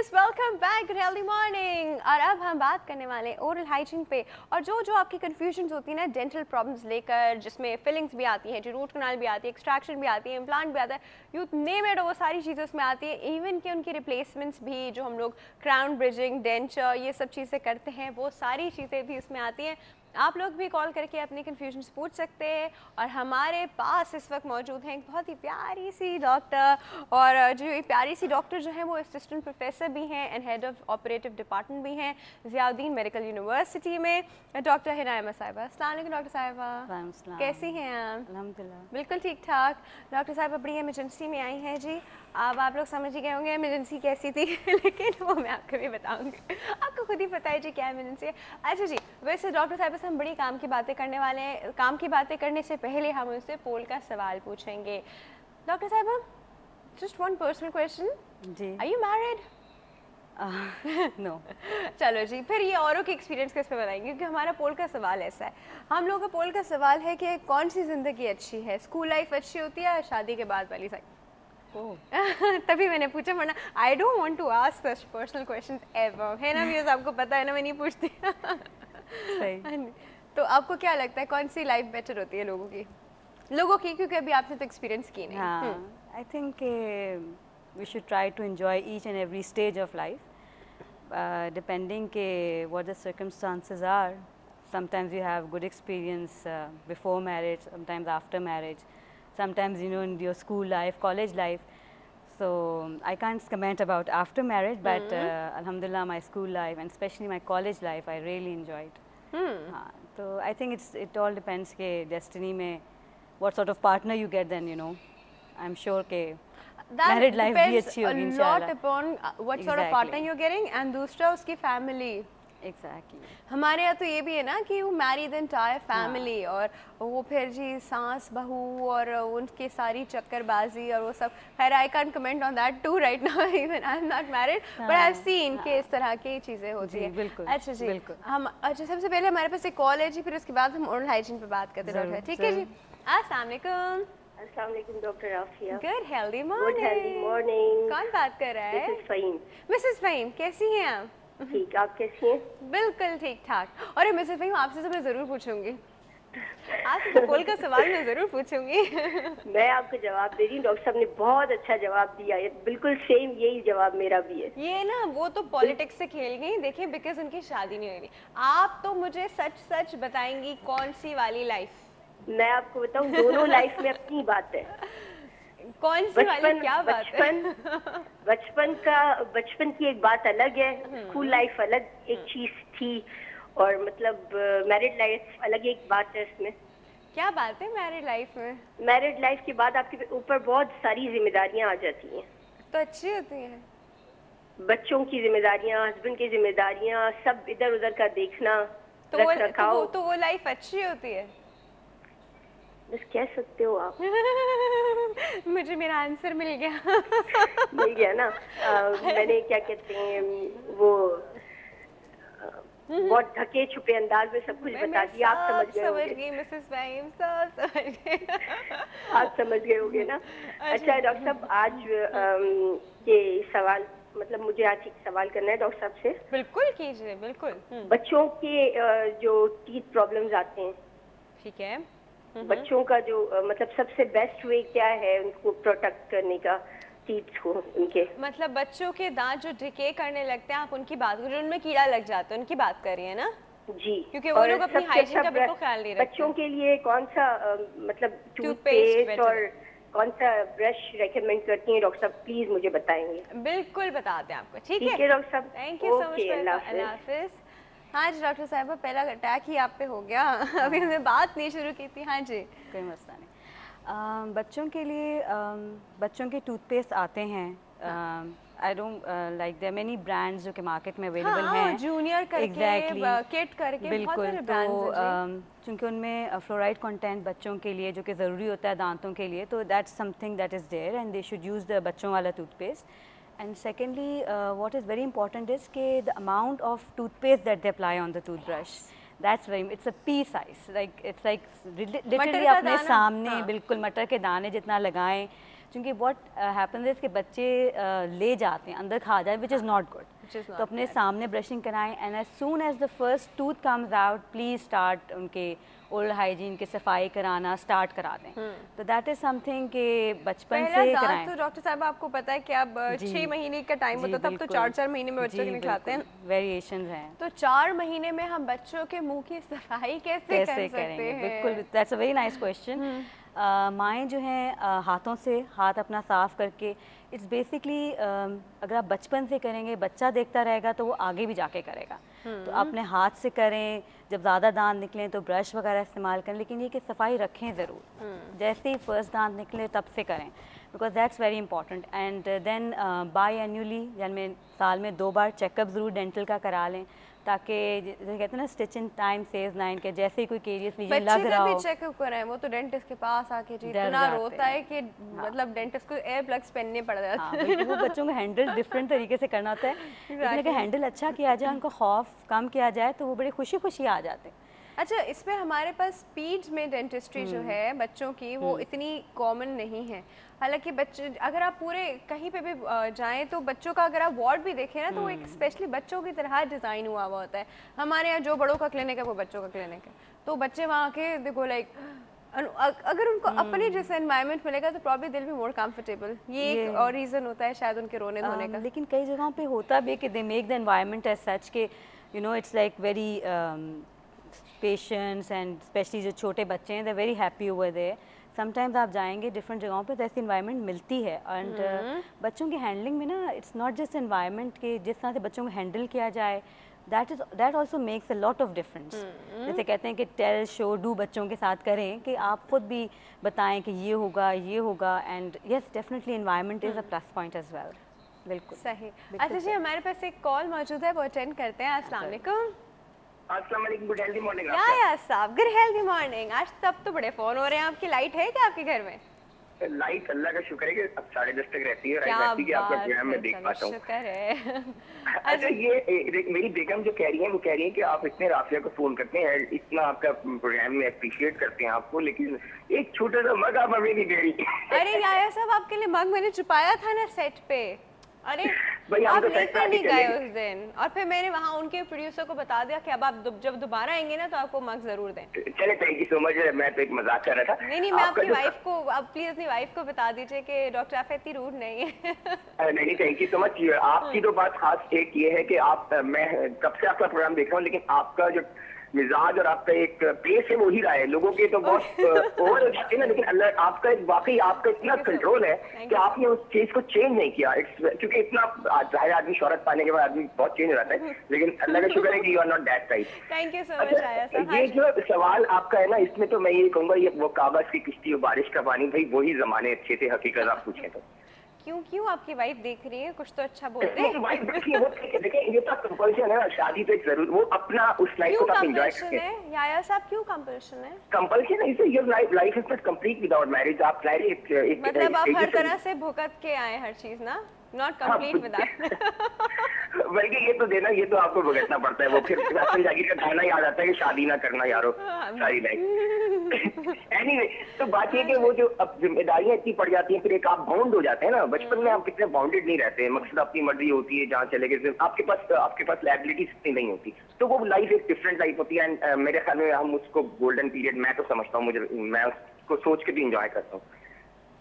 Viewers, welcome back to healthy morning. और अब हम बात करने वाले हैं ओरल हाइजीन पे। और जो आपकी कन्फ्यूजन्स होती है ना डेंटल प्रॉब्लम्स लेकर, जिसमें फिलिंग्स भी आती हैं, जो रूट कनाल भी आती है, एक्सट्रैक्शन भी आती है, इम्प्लांट भी आता है, यू नेम इट, वो सारी चीज़ें उसमें आती है। इवन कि उनकी रिप्लेसमेंट्स भी, जो हम लोग क्राउन ब्रिजिंग, डेंचर, ये सब चीज़ें करते हैं, वो सारी चीज़ें भी उसमें आती हैं। आप लोग भी कॉल करके अपनी कन्फ्यूजन्स पूछ सकते हैं। और हमारे पास इस वक्त मौजूद हैं एक बहुत ही प्यारी सी डॉक्टर, और जो ये प्यारी सी डॉक्टर जो है वो असिस्टेंट प्रोफेसर भी हैं and head of operative department भी हैं ज़ियाउद्दीन मेडिकल यूनिवर्सिटी में, डॉक्टर हिनायमा साहिबा। अस्सलाम वालेकुम डॉक्टर साहिबा, कैसी हैं आप? अल्हम्दुलिल्लाह बिल्कुल ठीक ठाक। डॉक्टर साहिबा बड़ी इमरजेंसी में आई हैं जी। अब आप लोग समझ ही गए होंगे इमरजेंसी कैसी थी लेकिन वो मैं आपको भी बताऊंगी, आपको खुद ही पता है जी क्या इमरजेंसी है। अच्छा जी, वैसे डॉक्टर साहिबा से हम बड़ी काम की बातें करने वाले हैं। काम की बातें करने से पहले हम उनसे पोल का सवाल पूछेंगे। डॉक्टर साहिबा, जस्ट वन पर्सनल क्वेश्चन, जी। Are you married? नो। चलो जी, फिर ये औरों के एक्सपीरियंस किस पे बताएंगे, क्योंकि हमारा पोल का सवाल ऐसा है। हम लोगों का पोल का सवाल है कि कौन सी ज़िंदगी अच्छी है, स्कूल लाइफ अच्छी होती है या शादी के बाद वाली साइड? तभी मैंने पूछा, वरना I don't want to ask such personal questions ever, है ना व्यूअर्स, आपको पता है ना मैं नहीं पूछती। सही। तो आपको क्या लगता है कौन सी लाइफ बेटर होती है लोगों की, क्योंकि अभी आपने तो एक्सपीरियंस की नहीं। हाँ, I think we should try to enjoy each and every stage of life, depending के what the circumstances are. Sometimes you have good experience before marriage, sometimes after marriage, sometimes in your school life, college life. So I can't comment about after marriage, but alhamdulillah, my school life and especially my college life I really enjoyed. So I think it all depends ke destiny mein what sort of partner you get, then I'm sure ke married life bhi achhi hogi inshallah. That depends a lot upon what sort of partner you're getting, and दूसरा उसकी family. Exactly. हमारे यहाँ तो ये भी है ना कि वो मैरी द एंटायर फैमिली, और वो फिर जी सास बहू और उनके सारी चक्करबाजी और वो सब। खैर I can comment on that too right now, even I am not married, but I have seen कि इस तरह की चीज़ें होती हैं। बिल्कुल। अच्छा जी, बिल्कुल। हम अच्छा सबसे पहले हमारे पास एक कॉल है जी, फिर उसके बाद हम ओरल हाइजीन पे बात करते हैं। ठीक है जी। अस्सलाम वालेकुम। अस्सलाम वालेकुम doctor Afiya. Good healthy good healthy morning. कौन बात कर रहा है? मिसेस फ़हीम। मिसेस फ़हीम, कैसी हैं आप? ठीक, आप कैसी हैं? बिल्कुल ठीक ठाक। और मिसेस फ़हीम, आपसे तो मैं ज़रूर पूछूंगी, आपसे तो पोल का सवाल मैं ज़रूर पूछूंगी। मैं आपको जवाब दे रही हूँ, डॉक्टर साहब ने बहुत अच्छा जवाब दिया है, बिल्कुल सेम यही जवाब मेरा भी है। ये ना वो तो पॉलिटिक्स से खेल गई, देखिए, बिकॉज उनकी शादी नहीं हुई। आप तो मुझे सच सच बताएंगी कौन सी वाली लाइफ? मैं आपको बताऊँ, दोनों लाइफ में अपनी बात है। कौन सी वाली क्या बात है? बचपन की एक बात अलग है, स्कूल लाइफ अलग एक चीज थी, और मतलब मैरिड लाइफ अलग एक बात है। इसमें क्या बात है मैरिड लाइफ में? मैरिड लाइफ के बाद आपके ऊपर बहुत सारी जिम्मेदारियां आ जाती हैं। तो अच्छी होती हैं? बच्चों की जिम्मेदारियां, हस्बैंड की जिम्मेदारियां, सब इधर उधर का देखना, तो वो लाइफ अच्छी होती है? बस कह सकते हो आप। मुझे मेरा आंसर मिल गया। मिल गया ना। मैंने क्या कहते हैं वो बहुत ढके छुपे अंदाज में सब कुछ बता दिया, आप समझ गए मिसेस फ़हीम, सब समझ गए। आप समझ गए होंगे ना। अच्छा डॉक्टर साहब, आज ये सवाल, मतलब मुझे आज एक सवाल करना है डॉक्टर साहब से। बिल्कुल कीजिए, बिल्कुल। बच्चों के जो टीथ प्रॉब्लम्स आते हैं, ठीक है, बच्चों का जो मतलब सबसे बेस्ट वे क्या है उनको प्रोटेक्ट करने का, टीथ को उनके? मतलब बच्चों के दांत जो डिके करने लगते हैं, आप उनकी बात, जो उनमें कीड़ा लग जाता है उनकी बात कर रही है ना? जी, क्योंकि वो लोग अपनी हाइजीन का बिल्कुल ख्याल नहीं रखते। बच्चों के लिए कौन सा मतलब टूथपेस्ट और कौन सा ब्रश रेकमेंड करती हैं डॉक्टर साहब, प्लीज मुझे बताएंगे? बिल्कुल बताते हैं आपको। ठीक है डॉक्टर साहब, थैंक यू सो मच, अल्लाह हाफिज। हाँ जी डॉक्टर साहिबा, पहला अटैक ही आप पे हो गया। अभी हमने बात नहीं शुरू की थी। हाँ जी, कोई मसला नहीं। बच्चों के लिए बच्चों के टूथपेस्ट आते हैं। I don't like their many brands जो कि मार्केट में अवेलेबल हैं, जूनियर करके, किट करके, बिल्कुल। तो चूँकि उनमें फ्लोराइड कंटेंट बच्चों के लिए जो कि ज़रूरी होता है दांतों के लिए, तो that's something that is there and they should use the बच्चों वाला toothpaste. And secondly, what is very important is the amount of toothpaste that they apply on the toothbrush. That's very, it's a pea size, like it's like literally अपने सामने बिल्कुल मटर के दाने जितना लगाएं, क्योंकि व्हाट हैपेंस इज कि बच्चे ले जाते हैं अंदर खा जाए, विच इज़ नॉट गुड। तो अपने सामने ब्रशिंग कराएं, and as soon as the first tooth comes out please start उनके ओरल हाइजीन की सफाई कराना स्टार्ट करा दें। तो दैट इज़ समथिंग कि बचपन से कराएं। तो डॉक्टर साहब आपको पता है कि अब 6 महीने का टाइम होता है, तब तो 4-4 महीने में बच्चों के निकलाते हैं, वेरिएशंस हैं। तो 4 महीने में हम बच्चों के मुंह की सफाई कैसे कर सकते हैं? बिल्कुल, that's a very nice question. माएँ जो हैं हाथों से हाथ अपना साफ़ करके, इट्स बेसिकली अगर आप बचपन से करेंगे, बच्चा देखता रहेगा तो वो आगे भी जाके करेगा। तो अपने हाथ से करें, जब ज़्यादा दांत निकलें तो ब्रश वगैरह इस्तेमाल करें, लेकिन ये कि सफाई रखें ज़रूर। जैसे ही फर्स्ट दांत निकले तब से करें, because that's very important. And then biannually, यानी साल में 2 बार चेकअप ज़रूर डेंटल का करा लें, ताकि जैसे कहते हैं ना स्टिच इन टाइम सेव्स 9, के जैसे ही कोई केरियस लीजन लग रहा हो। चेकअप कराएं, वो तो डेंटिस्ट के पास आके जी इतना रोता है कि मतलब डेंटिस्ट को एयर प्लग्स पहनने पड़ जाते हैं। वो बच्चों को हैंडल डिफरेंट तरीके से करना होता है, लेकिन अगर हैंडल अच्छा किया जाए, उनको खौफ कम किया जाए, तो वो बड़ी खुशी खुशी आ जाते हैं। अच्छा, इसमें हमारे पास स्पीड में डेंटिस्ट्री जो है बच्चों की वो इतनी कॉमन नहीं है। हालांकि बच्चे अगर आप पूरे कहीं पे भी जाएं तो बच्चों का अगर आप वार्ड भी देखें ना तो वो एक स्पेशली बच्चों की तरह डिज़ाइन हुआ हुआ होता है। हमारे यहाँ जो बड़ों का क्लिनिक है वो बच्चों का क्लिनिक है, तो बच्चे वहाँ के देखो लाइक अगर उनको अपने जैसा एनवायरनमेंट मिलेगा तो प्रॉब्ली दिल बी मोर कंफर्टेबल। ये एक और रीज़न होता है शायद उनके रोने धोने का। लेकिन कई जगहों पे होता भी है कि they make the environment as such के you know it's like very patients, and specially जो छोटे बच्चे हैं they very happy over there. Sometimes आप जाएंगे डिफरेंट जगहों पे तो ऐसी इन्वायरमेंट मिलती है। एंड बच्चों की हैंडलिंग में ना इट्स नॉट जस्ट एनवायरनमेंट के जिस तरह से बच्चों को हैंडल किया जाए, that also makes a lot of difference. जैसे कहते हैं कि टेल शो डू बच्चों के साथ करें कि आप खुद भी बताएं कि ये होगा ये होगा, and yes definitely environment is a plus point as well. बिल्कुल सही। अच्छा जी, हमारे पास एक कॉल मौजूद है, वो अटेंड करते हैं। अस्सलाम वालेकुम। अस्सलाम वालेकुम, गुड हेल्दी मॉर्निंग। या साहब, गुड हेल्दी मॉर्निंग। आज तब तो बड़े फोन हो रहे हैं। आपकी लाइट है क्या आपके घर में? लाइट अल्लाह का शुक्र है कि अब 10:30 तक रहती है, रात की आपका प्रोग्राम में देख पाता हूँ। शुक्र है। अच्छा, ये मेरी बेगम जो कह रही है वो कह रही है कि आप इतने राफिया को फोन करते हैं, इतना आपका प्रोग्राम में अप्रिशिएट करते हैं आपको, लेकिन एक छोटा सा मग आप हमें नहीं दे रही। अरे याया साहब, आपके लिए मग मैंने छुपाया था ना सेट पे। अरे आप लेकर नहीं गए उस दिन, और फिर मैंने वहाँ उनके प्रोड्यूसर को बता दिया कि अब आप जब दोबारा आएंगे ना तो आपको मग जरूर दें। चले, थैंक यू सो मच। मैं तो एक मजाक कर रहा था। नहीं, मैं आपकी वाइफ को, आप प्लीज अपनी वाइफ को बता दीजिए कि डॉक्टर आफिया इतनी रूड नहीं है। नहीं, थैंक यू सो मच। आपकी तो बात खास एक ये है कि आप, मैं कब से आपका प्रोग्राम देख रहा हूँ, लेकिन आपका जो मिजाज और आपका एक पेस है वो ही रहा है। लोगों के तो बहुत ओवर हो जाते हैं ना, लेकिन अल्लाह आपका एक वाकई आपका इतना कंट्रोल है कि आपने उस चीज को चेंज नहीं किया। क्योंकि इतना जाहिर आदमी शोहरत पाने के बाद आदमी बहुत चेंज हो जाता है, लेकिन अल्लाह का शुक्र है कि you are not that type. Thank you so much आया साहब। ये जो सवाल आपका है ना, इसमें तो मैं ये कहूंगा, ये वो कागज की किश्ती और बारिश का पानी, भाई वही जमाने अच्छे थे हकीकत आप पूछें तो। क्यों आपकी वाइफ देख रही है, कुछ तो अच्छा बोलते हैं। वाइफ देखिए, वो देखिए ये तो कंपल्शन है ना, शादी तो एक जरूर, वो अपना उस लाइफ को आप एंजॉय करते हैं। याया साहब, क्यों कंपल्शन है? कंपल्शन है इसे, your life is not complete without marriage. आप मतलब आप हर तरह से भुगत के आए हर चीज ना, नॉट कंप्लीट विदाउट। बल्कि ये तो देना, ये तो आपको भुगतना पड़ता है। वो फिर राशन जागीर का गाना याद आता है कि शादी ना करना यारो सारी लाइफ। एनीवे, तो बात ये कि वो जो अब जिम्मेदारियां इतनी पड़ जाती हैं, फिर एक आप बाउंड हो जाते हैं ना। बचपन में आप कितने बाउंडेड नहीं रहते, मकसद अपनी मर्जी होती है, जहाँ चले गए आपके पास लायबिलिटीज इतनी नहीं होती, तो वो लाइफ एक डिफरेंट लाइफ होती है। एंड मेरे ख्याल में हम उसको गोल्डन पीरियड, मैं तो समझता हूँ, मैं उसको सोच के भी इंजॉय करता हूँ।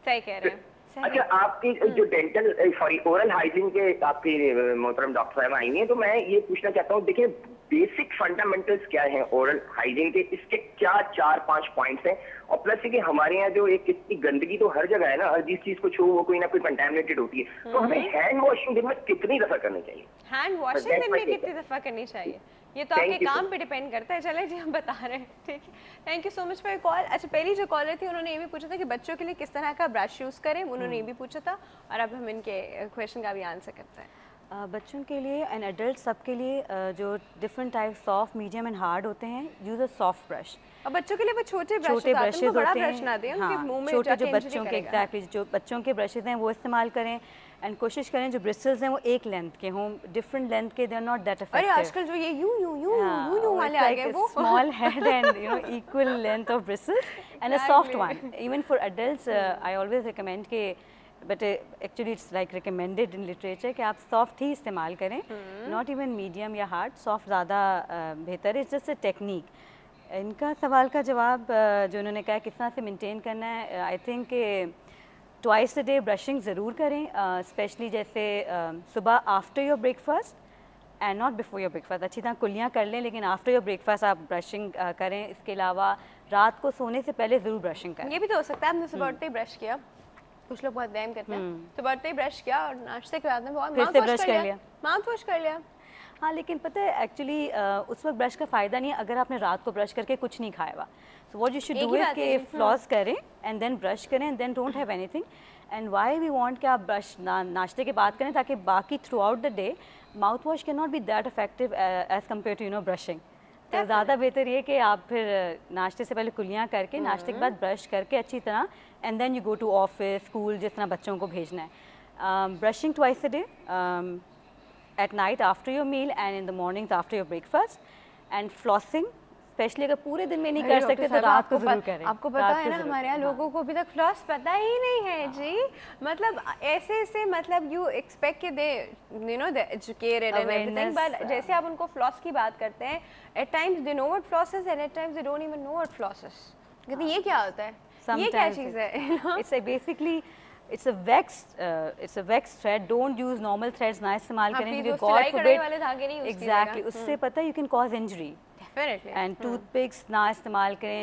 सही कह रहे हैं। अच्छा, आपकी जो ओरल हाइजीन के आपकी मोहतरम डॉक्टर साहब आई हैं, तो मैं ये पूछना चाहता हूँ, देखिए बेसिक फंडामेंटल्स क्या हैं ओरल हाइजीन के, इसके क्या 4-5 पॉइंट्स हैं, और प्लस कि हमारे यहाँ जो एक इतनी गंदगी तो हर जगह है ना, हर चीज को छू वो कोई ना कोई कंटामिनेटेड होती है, तो हमें हैंड वॉशिंग दिन में कितनी दफा करनी चाहिए? हैंड वॉशिंग दिन में कितनी दफा करनी चाहिए, ये तो आपके काम पे डिपेंड करता है। चले जी, हम बता रहे हैं, ठीक है। Thank you so much for your call. अच्छा, पहली जो कॉलर थी उन्होंने ये भी पूछा था कि बच्चों के लिए किस तरह का ब्रश यूज़ करें, उन्होंने ये भी पूछा था, और अब हम इनके क्वेश्चन का भी आंसर करते हैं। बच्चों के लिए एंड एडल्ट सबके लिए जो different type soft, medium and hard होते हैं, यूज़ अ सॉफ्ट ब्रश। और बच्चों के लिए वो छोटे ब्रशेस होते हैं, हाँ, छोटे जो बच्चों के एग्जैक्टली जो बच्चों के ब्रशेज हैं वो इस्तेमाल करें, एंड कोशिश करें जो ब्रिस्टल्स हैं वो एक लेंथ के हों, डिफरेंट लेंथ के, they are not that effective. अरे आजकल जो ये यूं वाले आ गए, वो small head and you know equal length of bristles and a soft one. Even for adults I always recommend कि but actually it's like recommended in literature कि आप सॉफ्ट ही इस्तेमाल करें, नॉट इवन मीडियम या हार्ड, सॉफ्ट ज़्यादा बेहतर है, इट्स जस्ट अ टेक्निक। इनका सवाल का जवाब जो उन्होंने कहा किस तरह से मेंटेन करना है, I think twice a day brushing ज़रूर करें, स्पेशली जैसे सुबह after your breakfast and not before your breakfast. अच्छी तरह कुल्लियाँ कर लें लेकिन आफ्टर योर ब्रेकफास्ट आप ब्रशिंग करें। इसके अलावा रात को सोने से पहले ज़रूर ब्रशिंग करें। ये भी तो हो सकता है आपने सुबह उठते ही ब्रश किया, कुछ लोग बहुत व्यायाम करते हैं, सुबह उठते ही ब्रश किया और नाश्ते के बाद में बहुत फिर से ब्रश कर लिया, माउथ वॉश कर लिया। हाँ, लेकिन पता है एक्चुअली उस वक्त ब्रश का फ़ायदा नहीं है अगर आपने रात को ब्रश करके कुछ नहीं खाया हुआ। So what you should do is कि फ्लॉस करें एंड देन ब्रश करें and then don't have anything. And why we want कि आप ब्रश नाश्ते के बाद करें ताकि बाकी throughout the day mouthwash can not be that effective as compare to brushing. तो ज़्यादा बेहतर ये कि आप फिर नाश्ते से पहले कुल्लियाँ करके नाश्ते के बाद ब्रश करके अच्छी तरह and then you go to office, school, जिस तरह बच्चों को भेजना है। Brushing twice a day, at night after your meal and in the mornings after your breakfast, and flossing, specially अगर पूरे दिन में नहीं कर सकते तो रात को जरूर करें। आपको पता है ना हमारे यहाँ लोगों को अभी तक फ्लॉस पता ही नहीं है जी, मतलब ऐसे मतलब यू एक्सपेक्ट कि they you know they educated and everything, but जैसे आप उनको फ्लॉस की बात करते हैं, at times they know what floss is and at times they don't even know what floss is. कहते हैं ये क्या होता है, ये क्या चीज़ है? It's basically it's a vexed thread. Don't use normal threads ना इस्तेमाल करें क्योंकि God forbid वाले धागे नहीं यूज़ exactly उससे पता है you can cause injury definitely and toothpicks ना इस्तेमाल करें।